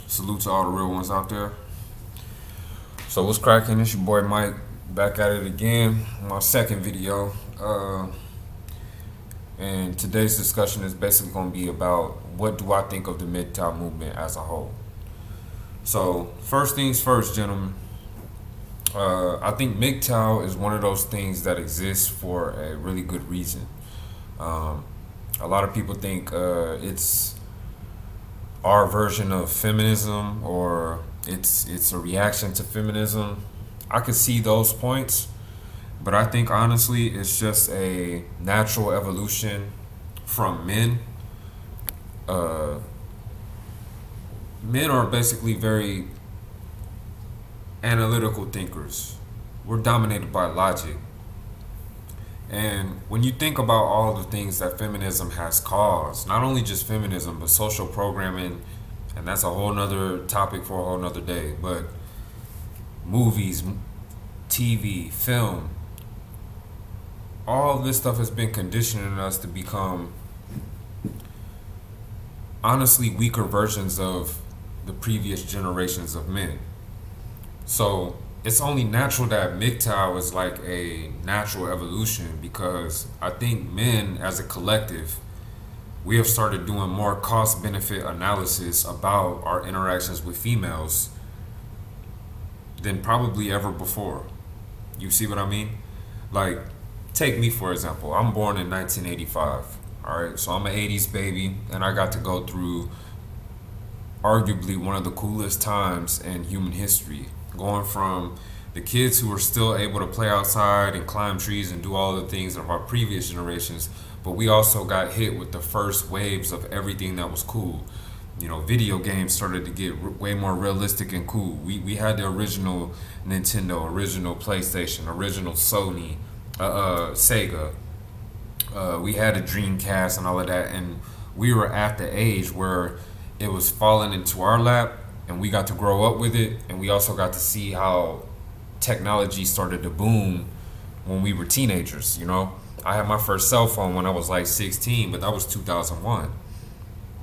Salute to all the real ones out there. So what's cracking? It's your boy Mike back at it again. My second video. And today's discussion is basically going to be about what do I think of the MGTOW movement as a whole. So first things first, gentlemen. I think MGTOW is one of those things that exists for a really good reason. A lot of people think it's our version of feminism, or it's a reaction to feminism. I could see those points, but I think honestly it's just a natural evolution from men. Men are basically very analytical thinkers. We're dominated by logic. And when you think about all the things that feminism has caused, not only just feminism, but social programming, and that's a whole nother topic for a whole nother day, but movies, TV, film, all this stuff has been conditioning us to become honestly weaker versions of the previous generations of men. So it's only natural that MGTOW is like a natural evolution, because I think men as a collective, we have started doing more cost benefit analysis about our interactions with females than probably ever before. You see what I mean? Like, take me for example. I'm born in 1985. All right, so I'm an 80s baby, and I got to go through arguably one of the coolest times in human history. Going from the kids who were still able to play outside and climb trees and do all the things of our previous generations, but we also got hit with the first waves of everything that was cool. You know, video games started to get way more realistic and cool. We had the original Nintendo, original PlayStation, original Sony, Sega. We had a Dreamcast and all of that, and we were at the age where it was falling into our lap, and we got to grow up with it, and we also got to see how technology started to boom when we were teenagers. You know, I had my first cell phone when I was like 16, but that was 2001.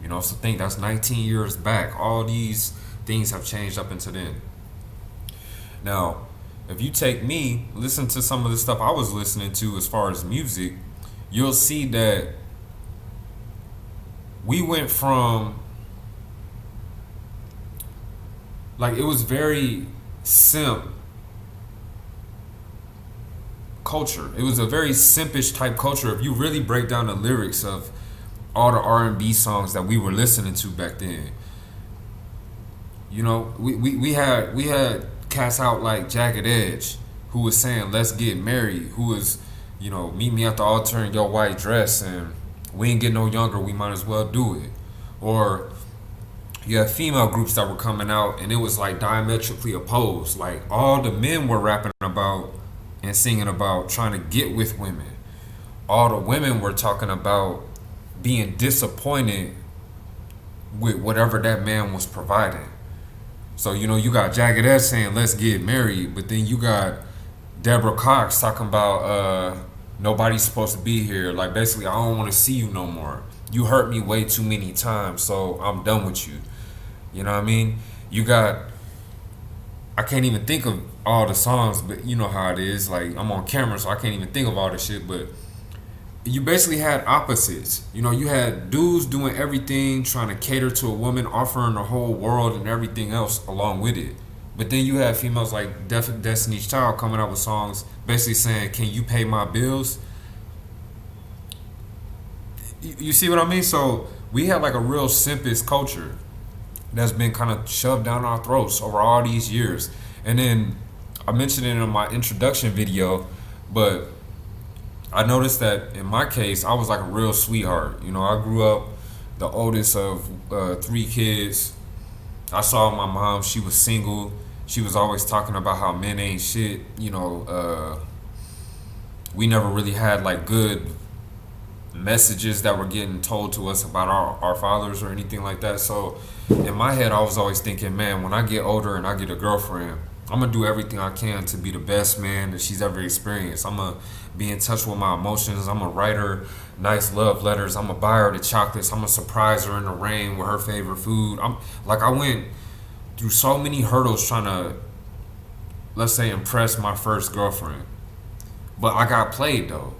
You know, so think that's 19 years back. All these things have changed up until then. Now, if you take me, listen to some of the stuff I was listening to as far as music, you'll see that we went from, like, it was very simp culture. It was a very simpish type culture if you really break down the lyrics of all the R&B songs that we were listening to back then. You know, we had cats out like Jagged Edge, who was saying let's get married, who was, you know, meet me at the altar in your white dress, and we ain't get no younger, we might as well do it. Or you have female groups that were coming out, and it was like diametrically opposed. Like, all the men were rapping about and singing about trying to get with women. All the women were talking about being disappointed with whatever that man was providing. So, you know, you got Jagged Edge saying let's get married, but then you got Deborah Cox talking about nobody's supposed to be here. Like, basically, I don't want to see you no more. You hurt me way too many times, so I'm done with you. You know what I mean? You got, I can't even think of all the songs, but you know how it is. Like, I'm on camera, so I can't even think of all the shit, but you basically had opposites. You know, you had dudes doing everything, trying to cater to a woman, offering the whole world and everything else along with it. But then you had females like Destiny's Child coming out with songs basically saying, can you pay my bills? You see what I mean? So we had like a real simpist culture that's been kind of shoved down our throats over all these years. And then I mentioned it in my introduction video, but I noticed that in my case, I was like a real sweetheart. You know, I grew up the oldest of 3 kids. I saw my mom, she was single. She was always talking about how men ain't shit. You know, we never really had like good messages that were getting told to us about our fathers or anything like that. So in my head, I was always thinking, man, when I get older and I get a girlfriend, I'm gonna do everything I can to be the best man that she's ever experienced. I'm gonna be in touch with my emotions. I'm gonna write her nice love letters. I'm gonna buy her the chocolates. I'm gonna surprise her in the rain with her favorite food. I went through so many hurdles trying to, let's say, impress my first girlfriend. But I got played though.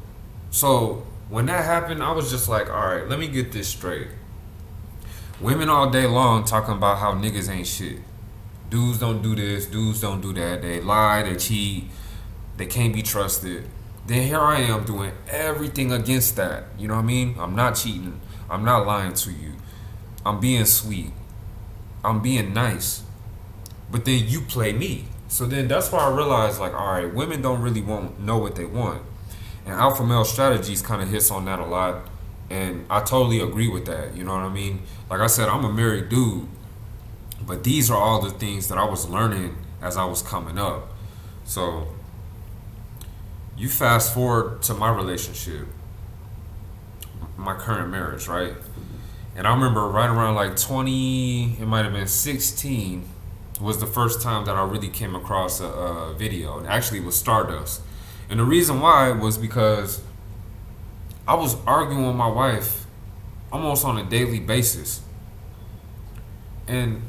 So when that happened, I was just like, all right, let me get this straight. Women all day long talking about how niggas ain't shit. Dudes don't do this, dudes don't do that. They lie, they cheat, they can't be trusted. Then here I am doing everything against that. You know what I mean? I'm not cheating. I'm not lying to you. I'm being sweet. I'm being nice. But then you play me. So then that's why I realized, like, all right, women don't really know what they want. And alpha male strategies kind of hits on that a lot. And I totally agree with that. You know what I mean? Like I said, I'm a married dude. But these are all the things that I was learning as I was coming up. So you fast forward to my relationship, my current marriage, right? And I remember right around like 20, it might have been 16, was the first time that I really came across a video. And actually it was Stardust. And the reason why was because I was arguing with my wife almost on a daily basis. And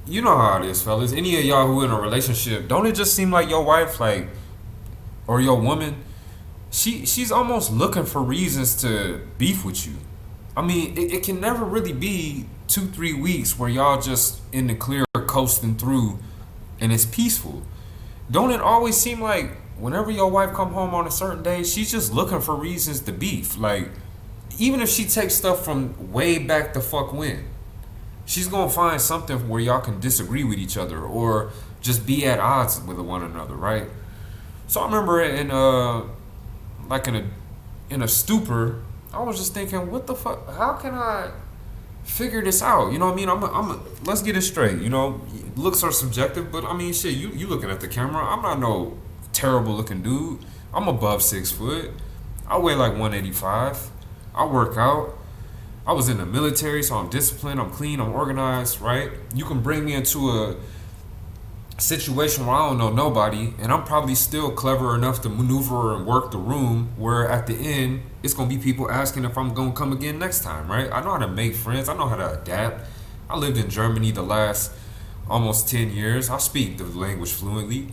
you know how it is, fellas. Any of y'all who in a relationship, don't it just seem like your wife, like, or your woman, she's almost looking for reasons to beef with you. I mean, it can never really be 2-3 weeks where y'all just in the clear coasting through and it's peaceful. Don't it always seem like whenever your wife come home on a certain day, she's just looking for reasons to beef? Like, even if she takes stuff from way back the fuck when, she's gonna find something where y'all can disagree with each other or just be at odds with one another, right? So I remember in a stupor, I was just thinking, what the fuck? How can I figure this out? You know what I mean? Let's get it straight. You know, looks are subjective, but I mean, shit. You looking at the camera? I'm not no terrible looking dude. I'm above 6 foot. I weigh like 185. I work out. I was in the military, so I'm disciplined. I'm clean. I'm organized. Right? You can bring me into a situation where I don't know nobody, and I'm probably still clever enough to maneuver and work the room where at the end it's gonna be people asking if I'm gonna come again next time, right? I know how to make friends. I know how to adapt. I lived in Germany the last almost 10 years. I speak the language fluently,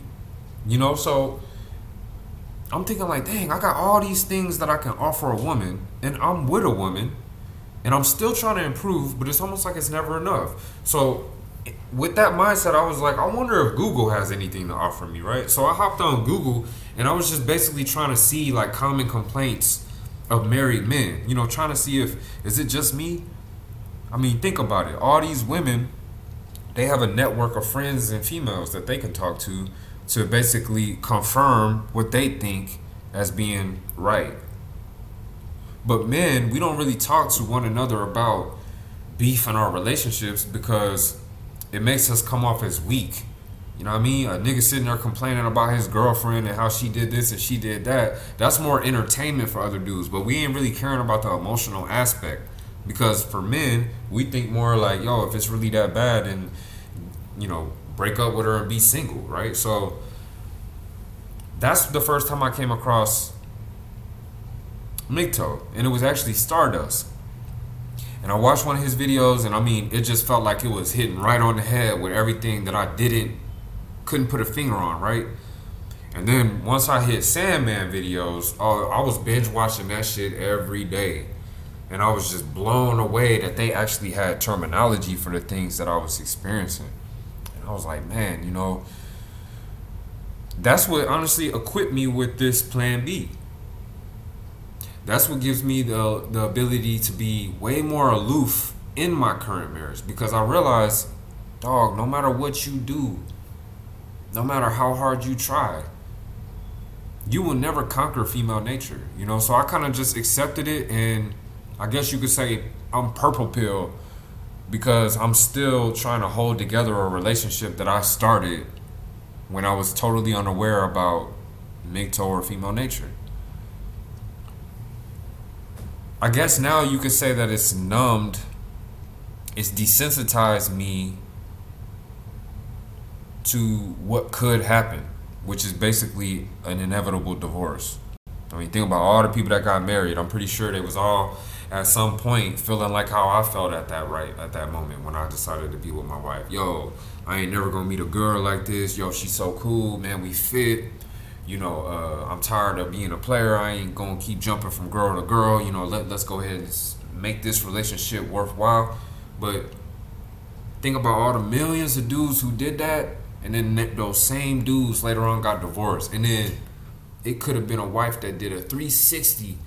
you know. So I'm thinking like, dang, I got all these things that I can offer a woman, and I'm with a woman, and I'm still trying to improve, but it's almost like it's never enough. So with that mindset, I was like, I wonder if Google has anything to offer me, right? So I hopped on Google, and I was just basically trying to see like common complaints of married men, you know, trying to see is it just me? I mean, think about it. All these women, they have a network of friends and females that they can talk to basically confirm what they think as being right. But men, we don't really talk to one another about beef in our relationships because it makes us come off as weak. You know what I mean? A nigga sitting there complaining about his girlfriend and how she did this and she did that. That's more entertainment for other dudes, but we ain't really caring about the emotional aspect. Because for men, we think more like, yo, if it's really that bad, then, you know, break up with her and be single, right? So that's the first time I came across MGTOW, and it was actually Stardust. And I watched one of his videos, and I mean, it just felt like it was hitting right on the head with everything that I couldn't put a finger on, right? And then once I hit Sandman videos, I was binge watching that shit every day. And I was just blown away that they actually had terminology for the things that I was experiencing. And I was like, man, you know, that's what honestly equipped me with this plan B. That's what gives me the ability to be way more aloof in my current marriage, because I realize, dog, no matter what you do, no matter how hard you try, you will never conquer female nature, you know? So I kind of just accepted it, and I guess you could say I'm purple pill because I'm still trying to hold together a relationship that I started when I was totally unaware about MGTOW or female nature. I guess now you could say that it's numbed, it's desensitized me to what could happen, which is basically an inevitable divorce. I mean, think about all the people that got married. I'm pretty sure they was all at some point feeling like how I felt at that moment when I decided to be with my wife. Yo, I ain't never gonna meet a girl like this. Yo, she's so cool, man. We fit. I'm tired of being a player. I ain't gonna keep jumping from girl to girl. Let's go ahead and make this relationship worthwhile. But think about all the millions of dudes who did that, and then those same dudes later on got divorced, and then it could have been a wife that did a 360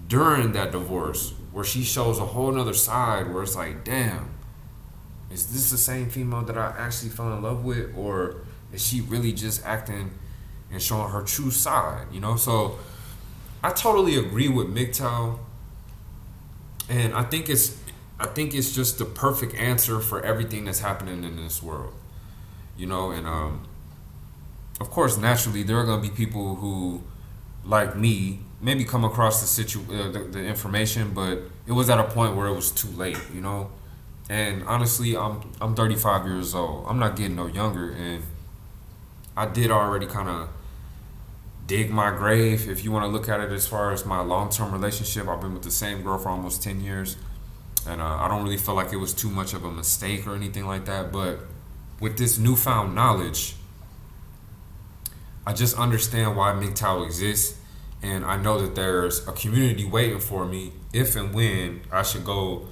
during that divorce, where she shows a whole nother side, where it's like, damn, is this the same female that I actually fell in love with, or is she really just acting and showing her true side? So I totally agree with MGTOW, and I think it's just the perfect answer for everything that's happening in this world. And of course, naturally, there are going to be people who, like me, maybe come across the information, but it was at a point where it was too late. And honestly, I'm 35 years old. I'm not getting no younger, and I did already kind of dig my grave, if you want to look at it as far as my long-term relationship. I've been with the same girl for almost 10 years, and I don't really feel like it was too much of a mistake or anything like that. But with this newfound knowledge, I just understand why MGTOW exists, and I know that there's a community waiting for me if and when I should go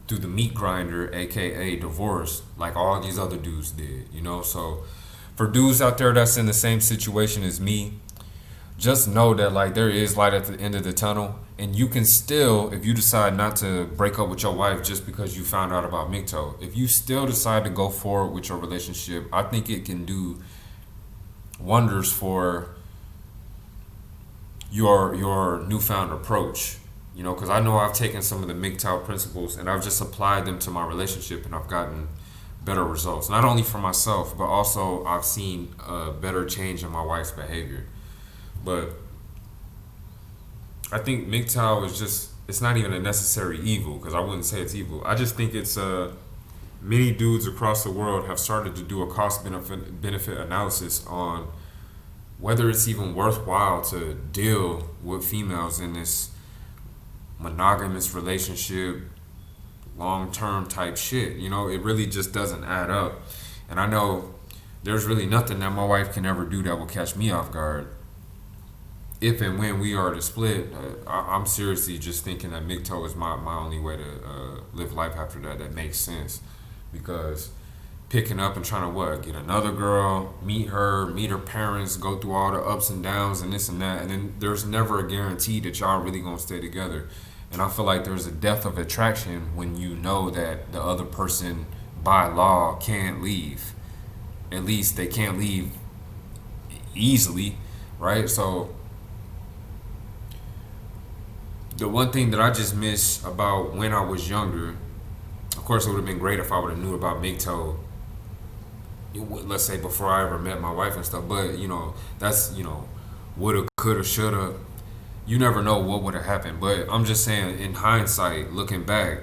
through the meat grinder, aka divorce, like all these other dudes did. So for dudes out there that's in the same situation as me, just know that like there is light at the end of the tunnel, and you can still, if you decide not to break up with your wife just because you found out about MGTOW, if you still decide to go forward with your relationship, I think it can do wonders for your newfound approach. Because I know I've taken some of the MGTOW principles and I've just applied them to my relationship, and I've gotten better results, not only for myself, but also I've seen a better change in my wife's behavior. But I think MGTOW is just, it's not even a necessary evil, because I wouldn't say it's evil. I just think it's many dudes across the world have started to do a cost benefit analysis on whether it's even worthwhile to deal with females in this monogamous relationship, long-term type shit. It really just doesn't add up. And I know there's really nothing that my wife can ever do that will catch me off guard. If and when we are to split, I'm seriously just thinking that MGTOW is my only way to live life after that. That makes sense. Because picking up and trying to get another girl, meet her parents, go through all the ups and downs and this and that, and then there's never a guarantee that y'all really gonna stay together. And I feel like there's a death of attraction when you know that the other person by law can't leave. At least they can't leave easily, right? So the one thing that I just miss about when I was younger, of course, it would have been great if I would have knew about MGTOW, let's say before I ever met my wife and stuff. But that's woulda, coulda, shoulda. You never know what would have happened. But I'm just saying, in hindsight, looking back,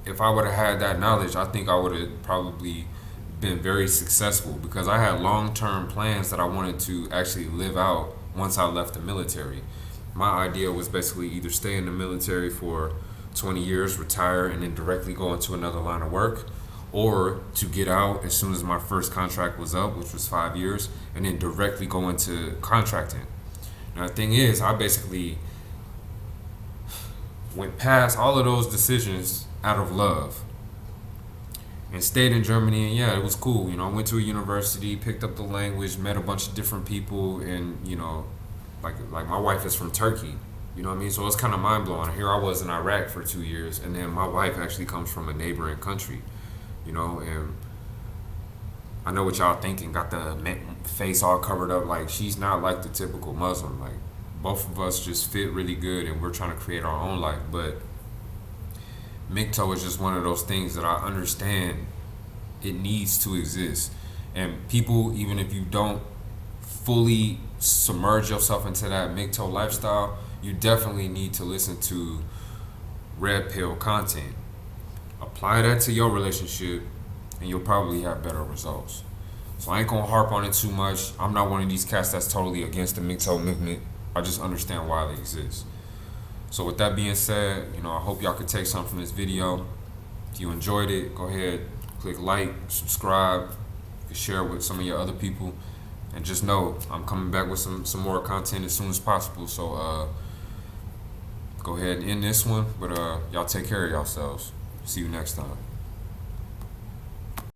if I would have had that knowledge, I think I would have probably been very successful, because I had long-term plans that I wanted to actually live out once I left the military. My idea was basically either stay in the military for 20 years, retire, and then directly go into another line of work, or to get out as soon as my first contract was up, which was 5 years, and then directly go into contracting. Now, the thing is, I basically went past all of those decisions out of love and stayed in Germany, and yeah, it was cool. I went to a university, picked up the language, met a bunch of different people, and like my wife is from Turkey. So it's kind of mind-blowing. Here I was in Iraq for 2 years, and then my wife actually comes from a neighboring country, and I know what y'all thinking, got the face all covered up. Like, she's not like the typical Muslim. Like, both of us just fit really good, and we're trying to create our own life. But MGTOW is just one of those things that I understand it needs to exist. And people, even if you don't fully submerge yourself into that MGTOW lifestyle, you definitely need to listen to red pill content. Apply that to your relationship, and you'll probably have better results. So I ain't gonna harp on it too much. I'm not one of these cats that's totally against the MGTOW movement. I just understand why they exist. So with that being said, I hope y'all could take something from this video. If you enjoyed it, go ahead, click like, subscribe, you can share it with some of your other people, and just know I'm coming back with some more content as soon as possible. So go ahead and end this one, but y'all take care of yourselves. See you next time.